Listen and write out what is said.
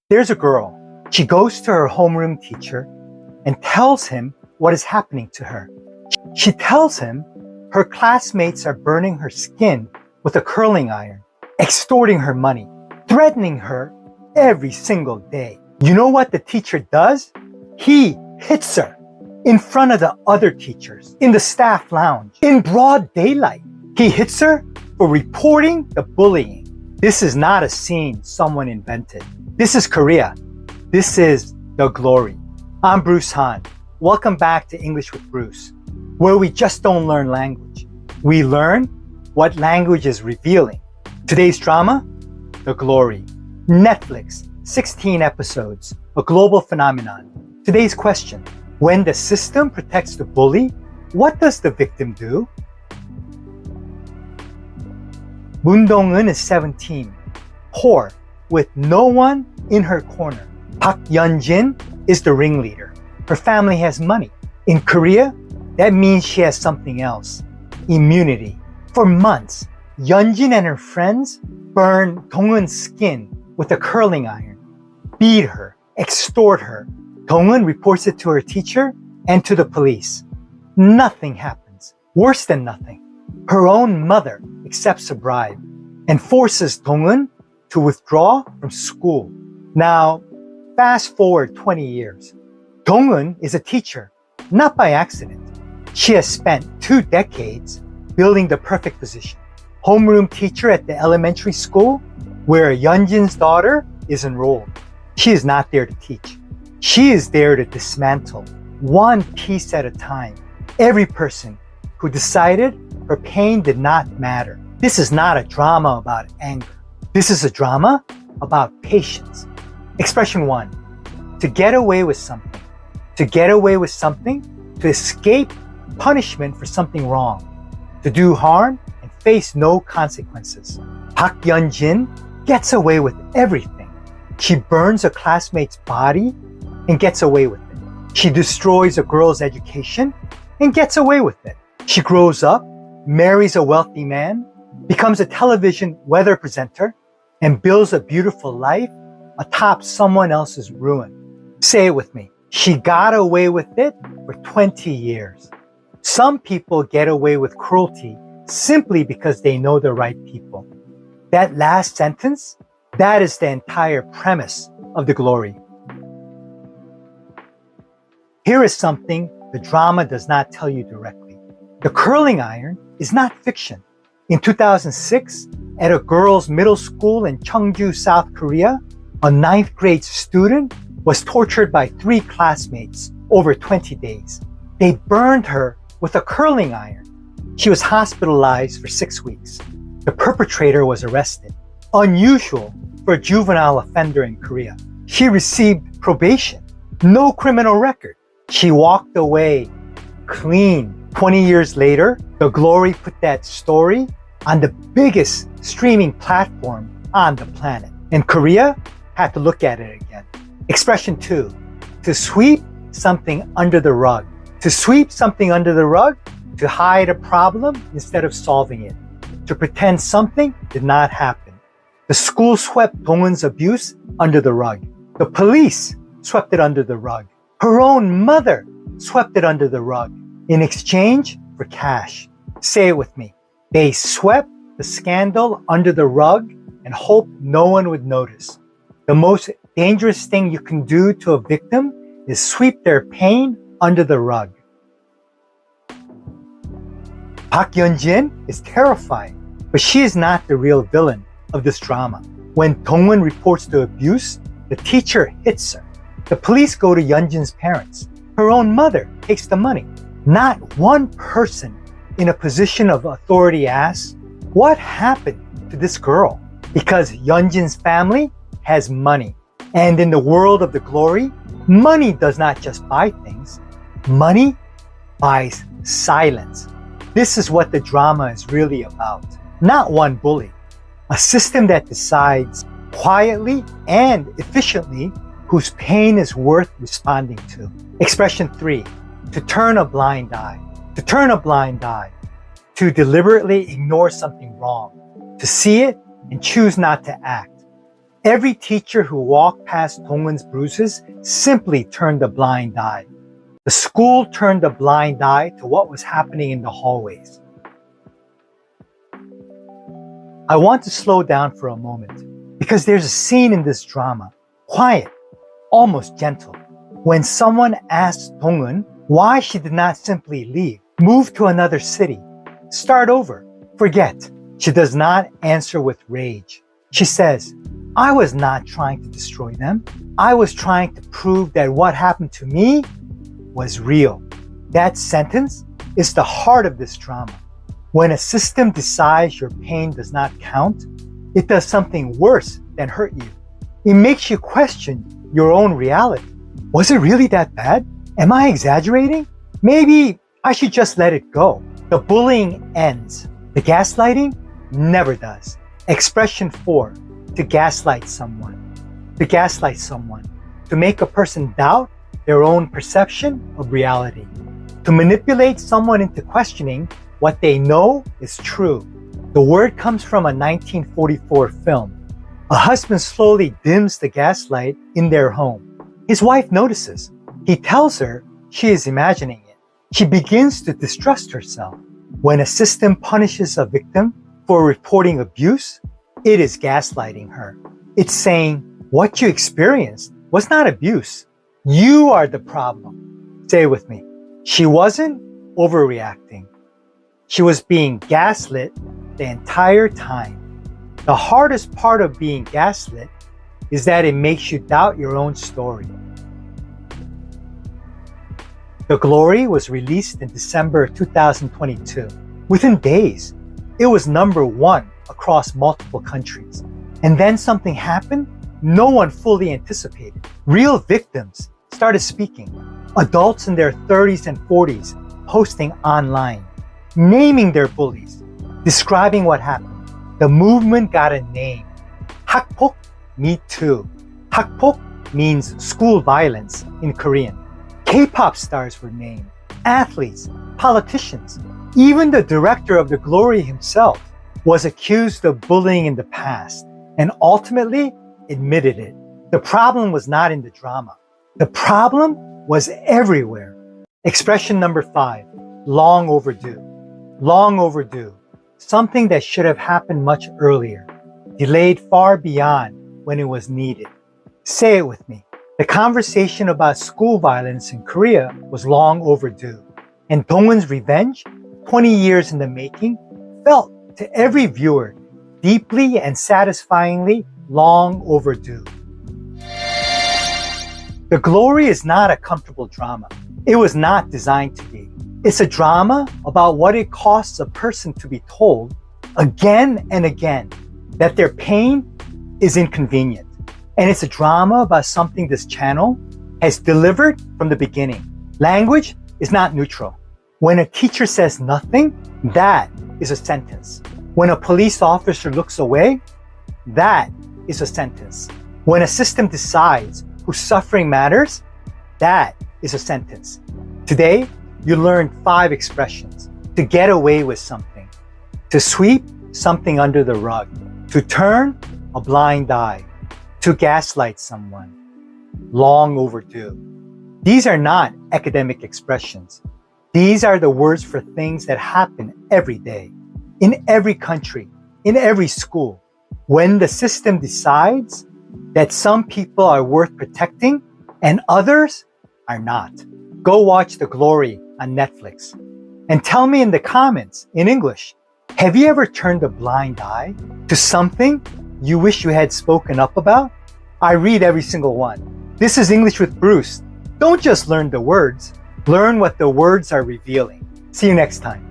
There's a girl. She goes to her homeroom teacher and tells him what is happening to her. She tells him her classmates are burning her skin with a curling iron, extorting her money, threatening her every single day. You know what the teacher does? He hits her in front of the other teachers, in the staff lounge, in broad daylight. He hits her for reporting the bullying. This is not a scene someone invented. This is Korea. This is the glory. I'm Bruce Han. Welcome back to English with Bruce, where we just don't learn language. We learn what language is revealing. Today's drama, The Glory. Netflix, 16 episodes, a global phenomenon. Today's question, when the system protects the bully, what does the victim do? Moon Dong-eun is 17, poor, with no one in her corner. Park Yeon-jin is the ringleader. Her family has money. In Korea, that means she has something else, immunity. For months, Yeon-jin and her friends burn Dong-eun's skin with a curling iron, beat her, extort her. Dong-eun reports it to her teacher and to the police. Nothing happens. Worse than nothing. Her own mother accepts a bribe and forces Dong-eun to withdraw from school. Now, fast forward 20 years. Dong-eun is a teacher, not by accident. She has spent 2 decades building the perfect position. Homeroom teacher at the elementary school where Yeon-jin's daughter is enrolled. She is not there to teach. She is there to dismantle, one piece at a time, every person who decided her pain did not matter. This is not a drama about anger. This is a drama about patience. Expression 1, to get away with something. To get away with something, to escape punishment for something wrong. To do harm and face no consequences. Park Yeon-jin gets away with everything. She burns a classmate's body and gets away with it. She destroys a girl's education and gets away with it. She grows up, marries a wealthy man, becomes a television weather presenter, and builds a beautiful life atop someone else's ruin. Say it with me. She got away with it for 20 years. Some people get away with cruelty simply because they know the right people. That last sentence, that is the entire premise of The Glory. Here is something the drama does not tell you directly. The curling iron is not fiction. In 2006, at a girls' middle school in Cheongju, South Korea, a 9th grade student was tortured by 3 classmates over 20 days. They burned her with a curling iron. She was hospitalized for 6 weeks. The perpetrator was arrested. Unusual for a juvenile offender in Korea. She received probation, no criminal record. She walked away clean. 20 years later, The Glory put that story on the biggest streaming platform on the planet. And Korea had to look at it again. Expression 2, to sweep something under the rug. To sweep something under the rug, to hide a problem instead of solving it. To pretend something did not happen. The school swept Dong-eun's abuse under the rug. The police swept it under the rug. Her own mother swept it under the rug in exchange for cash. Say it with me. They swept the scandal under the rug and hoped no one would notice. The most dangerous thing you can do to a victim is sweep their pain under the rug. Park Yeon-jin is terrifying, but she is not the real villain of this drama. When Dong-eun reports the abuse, the teacher hits her. The police go to Yeon-jin's parents. Her own mother takes the money. Not one person in a position of authority asks, what happened to this girl? Because Yeon-jin's family has money. And in the world of The Glory, money does not just buy things. Money buys silence. This is what the drama is really about. Not one bully. A system that decides quietly and efficiently whose pain is worth responding to. Expression 3, to turn a blind eye. To turn a blind eye. To deliberately ignore something wrong. To see it and choose not to act. Every teacher who walked past Dong-eun's bruises simply turned a blind eye. The school turned a blind eye to what was happening in the hallways. I want to slow down for a moment because there's a scene in this drama, quiet, almost gentle, when someone asks Dong-eun why she did not simply leave, move to another city, start over, forget. She does not answer with rage. She says, I was not trying to destroy them. I was trying to prove that what happened to me was real. That sentence is the heart of this drama. When a system decides your pain does not count, it does something worse than hurt you. It makes you question your own reality. Was it really that bad? Am I exaggerating? Maybe I should just let it go. The bullying ends. The gaslighting never does. Expression 4, to gaslight someone. To gaslight someone. To make a person doubt their own perception of reality. To manipulate someone into questioning what they know is true. The word comes from a 1944 film. A husband slowly dims the gaslight in their home. His wife notices. He tells her she is imagining it. She begins to distrust herself. When a system punishes a victim for reporting abuse, it is gaslighting her. It's saying, what you experienced was not abuse. You are the problem. Say it with me. She wasn't overreacting. She was being gaslit the entire time. The hardest part of being gaslit is that it makes you doubt your own story. The Glory was released in December 2022. Within days, it was #1 across multiple countries. And then something happened no one fully anticipated. Real victims started speaking. Adults in their 30s and 40s posting online, naming their bullies, describing what happened. The movement got a name. 학폭, Me Too. 학폭 means school violence in Korean. K-pop stars were named, athletes, politicians, even the director of The Glory himself was accused of bullying in the past and ultimately admitted it. The problem was not in the drama. The problem was everywhere. Expression number 5, long overdue. Long overdue. Something that should have happened much earlier, delayed far beyond when it was needed. Say it with me. The conversation about school violence in Korea was long overdue, and Dong-eun's revenge, 20 years in the making, felt to every viewer deeply and satisfyingly long overdue. The Glory is not a comfortable drama. It was not designed to be. It's a drama about what it costs a person to be told again and again that their pain is inconvenient. And it's a drama about something this channel has delivered from the beginning. Language is not neutral. When a teacher says nothing, that is a sentence. When a police officer looks away, that is a sentence. When a system decides whose suffering matters, that is a sentence. Today, you learned 5 expressions. To get away with something. To sweep something under the rug. To turn a blind eye. To gaslight someone. Long overdue. These are not academic expressions. These are the words for things that happen every day, in every country, in every school. When the system decides that some people are worth protecting and others are not. Go watch The Glory on Netflix and tell me in the comments in English, have you ever turned a blind eye to something you wish you had spoken up about? I read every single one. This is English with Bruce. Don't just learn the words, learn what the words are revealing. See you next time.